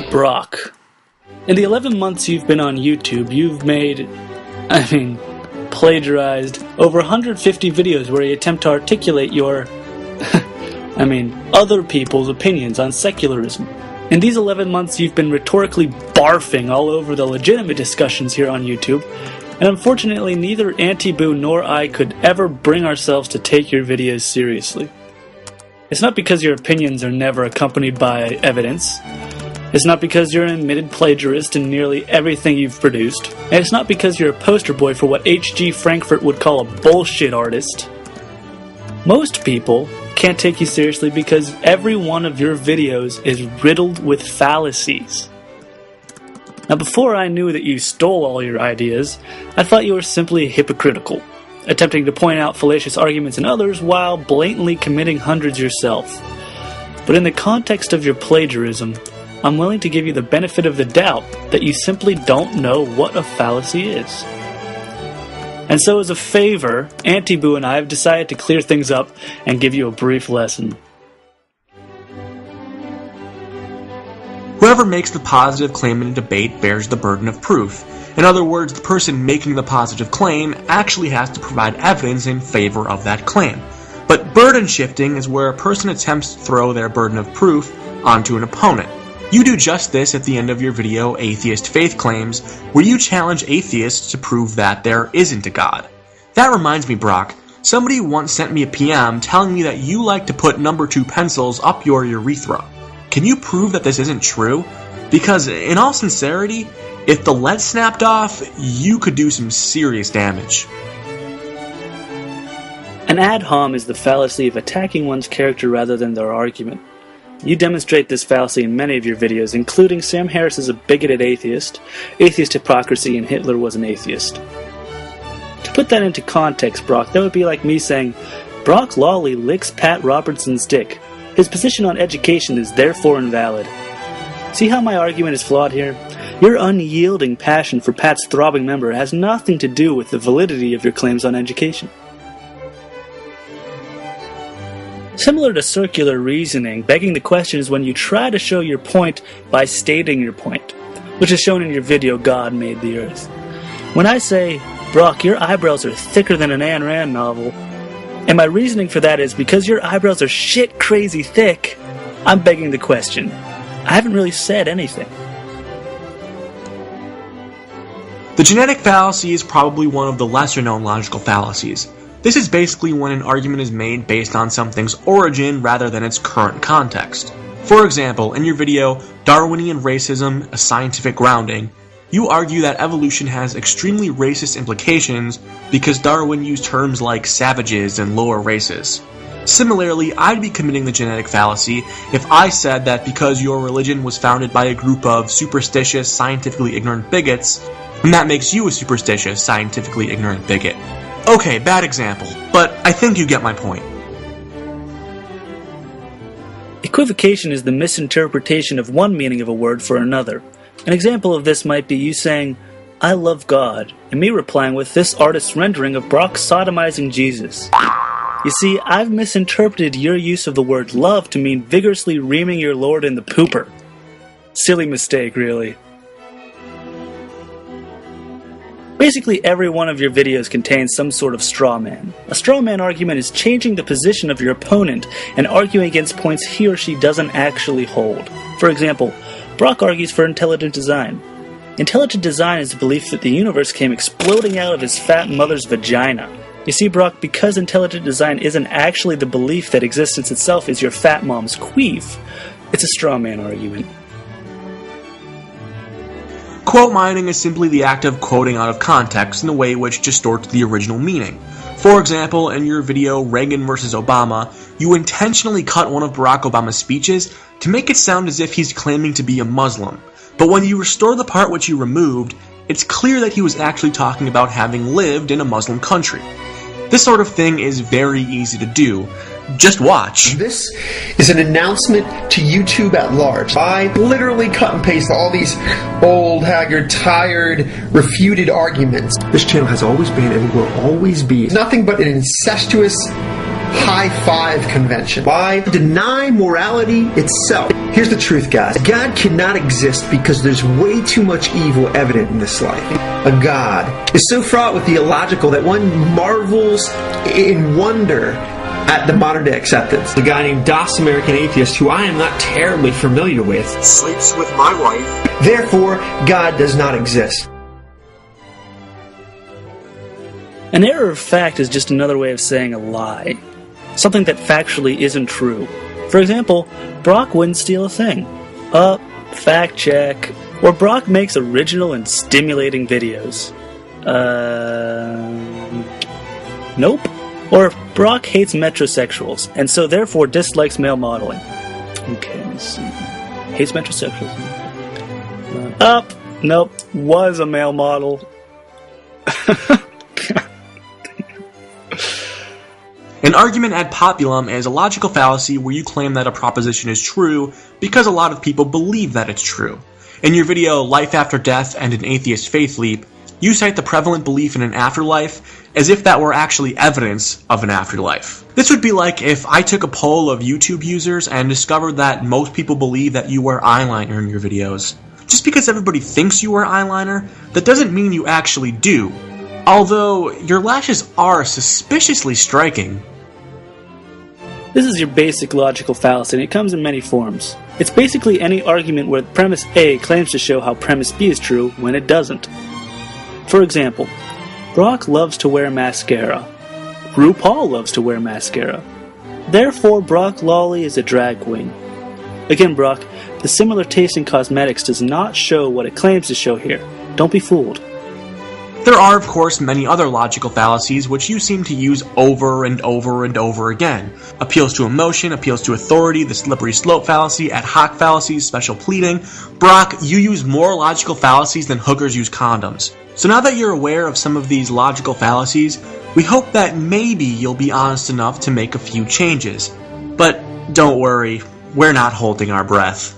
Brock, in the 11 months you've been on YouTube, you've plagiarized over 150 videos where you attempt to articulate your, other people's opinions on secularism. In these 11 months, you've been rhetorically barfing all over the legitimate discussions here on YouTube, and unfortunately, neither Auntie Boo nor I could ever bring ourselves to take your videos seriously. It's not because your opinions are never accompanied by evidence. It's not because you're an admitted plagiarist in nearly everything you've produced. And it's not because you're a poster boy for what H.G. Frankfurt would call a bullshit artist. Most people can't take you seriously because every one of your videos is riddled with fallacies. Now, before I knew that you stole all your ideas, I thought you were simply hypocritical, attempting to point out fallacious arguments in others while blatantly committing hundreds yourself. But in the context of your plagiarism, I'm willing to give you the benefit of the doubt that you simply don't know what a fallacy is. And so as a favor, Auntie Boo and I have decided to clear things up and give you a brief lesson. Whoever makes the positive claim in a debate bears the burden of proof. In other words, the person making the positive claim actually has to provide evidence in favor of that claim. But burden shifting is where a person attempts to throw their burden of proof onto an opponent. You do just this at the end of your video, Atheist Faith Claims, where you challenge atheists to prove that there isn't a God. That reminds me, Brock, somebody once sent me a PM telling me that you like to put number 2 pencils up your urethra. Can you prove that this isn't true? Because, in all sincerity, if the lead snapped off, you could do some serious damage. An ad hom is the fallacy of attacking one's character rather than their argument. You demonstrate this fallacy in many of your videos, including Sam Harris is a bigoted atheist, atheist hypocrisy, and Hitler was an atheist. To put that into context, Brock, that would be like me saying, Brock Lawley licks Pat Robertson's dick. His position on education is therefore invalid. See how my argument is flawed here? Your unyielding passion for Pat's throbbing member has nothing to do with the validity of your claims on education. Similar to circular reasoning, begging the question is when you try to show your point by stating your point, which is shown in your video, God Made the Earth. When I say, Brock, your eyebrows are thicker than an Ayn Rand novel, and my reasoning for that is because your eyebrows are shit crazy thick, I'm begging the question. I haven't really said anything. The genetic fallacy is probably one of the lesser-known logical fallacies. This is basically when an argument is made based on something's origin rather than its current context. For example, in your video, Darwinian Racism, A Scientific Grounding, you argue that evolution has extremely racist implications because Darwin used terms like savages and lower races. Similarly, I'd be committing the genetic fallacy if I said that because your religion was founded by a group of superstitious, scientifically ignorant bigots, then that makes you a superstitious, scientifically ignorant bigot. Okay, bad example, but I think you get my point. Equivocation is the misinterpretation of one meaning of a word for another. An example of this might be you saying, I love God, and me replying with this artist's rendering of Brock sodomizing Jesus. You see, I've misinterpreted your use of the word love to mean vigorously reaming your lord in the pooper. Silly mistake, really. Basically, every one of your videos contains some sort of straw man. A straw man argument is changing the position of your opponent and arguing against points he or she doesn't actually hold. For example, Brock argues for intelligent design. Intelligent design is the belief that the universe came exploding out of his fat mother's vagina. You see, Brock, because intelligent design isn't actually the belief that existence itself is your fat mom's queef, it's a straw man argument. Quote mining is simply the act of quoting out of context in a way which distorts the original meaning. For example, in your video Reagan vs. Obama, you intentionally cut one of Barack Obama's speeches to make it sound as if he's claiming to be a Muslim. But when you restore the part which you removed, it's clear that he was actually talking about having lived in a Muslim country. This sort of thing is very easy to do. Just watch. This is an announcement to YouTube at large. I literally cut and paste all these old, haggard, tired, refuted arguments. This channel has always been and will always be nothing but an incestuous high five convention? Why deny morality itself? Here's the truth, guys. God cannot exist because there's way too much evil evident in this life. A God is so fraught with the illogical that one marvels in wonder at the modern day acceptance. The guy named Das American Atheist, who I am not terribly familiar with, Sleeps with my wife. Therefore, God does not exist. An error of fact is just another way of saying a lie. Something that factually isn't true. For example, Brock wouldn't steal a thing. Fact check. Or Brock makes original and stimulating videos. Nope. Or Brock hates metrosexuals, and so therefore dislikes male modeling. Okay, let's see. Hates metrosexuals. Nope. Was a male model. An argument ad populum is a logical fallacy where you claim that a proposition is true because a lot of people believe that it's true. In your video, Life After Death and an Atheist Faith Leap, you cite the prevalent belief in an afterlife as if that were actually evidence of an afterlife. This would be like if I took a poll of YouTube users and discovered that most people believe that you wear eyeliner in your videos. Just because everybody thinks you wear eyeliner, that doesn't mean you actually do. Although, your lashes are suspiciously striking. This is your basic logical fallacy, and it comes in many forms. It's basically any argument where premise A claims to show how premise B is true when it doesn't. For example, Brock loves to wear mascara. RuPaul loves to wear mascara. Therefore, Brock Lawley is a drag queen. Again, Brock, the similar taste in cosmetics does not show what it claims to show here. Don't be fooled. There are, of course, many other logical fallacies which you seem to use over and over and over again. Appeals to emotion, appeals to authority, the slippery slope fallacy, ad hoc fallacies, special pleading. Brock, you use more logical fallacies than hookers use condoms. So now that you're aware of some of these logical fallacies, we hope that maybe you'll be honest enough to make a few changes. But don't worry, we're not holding our breath.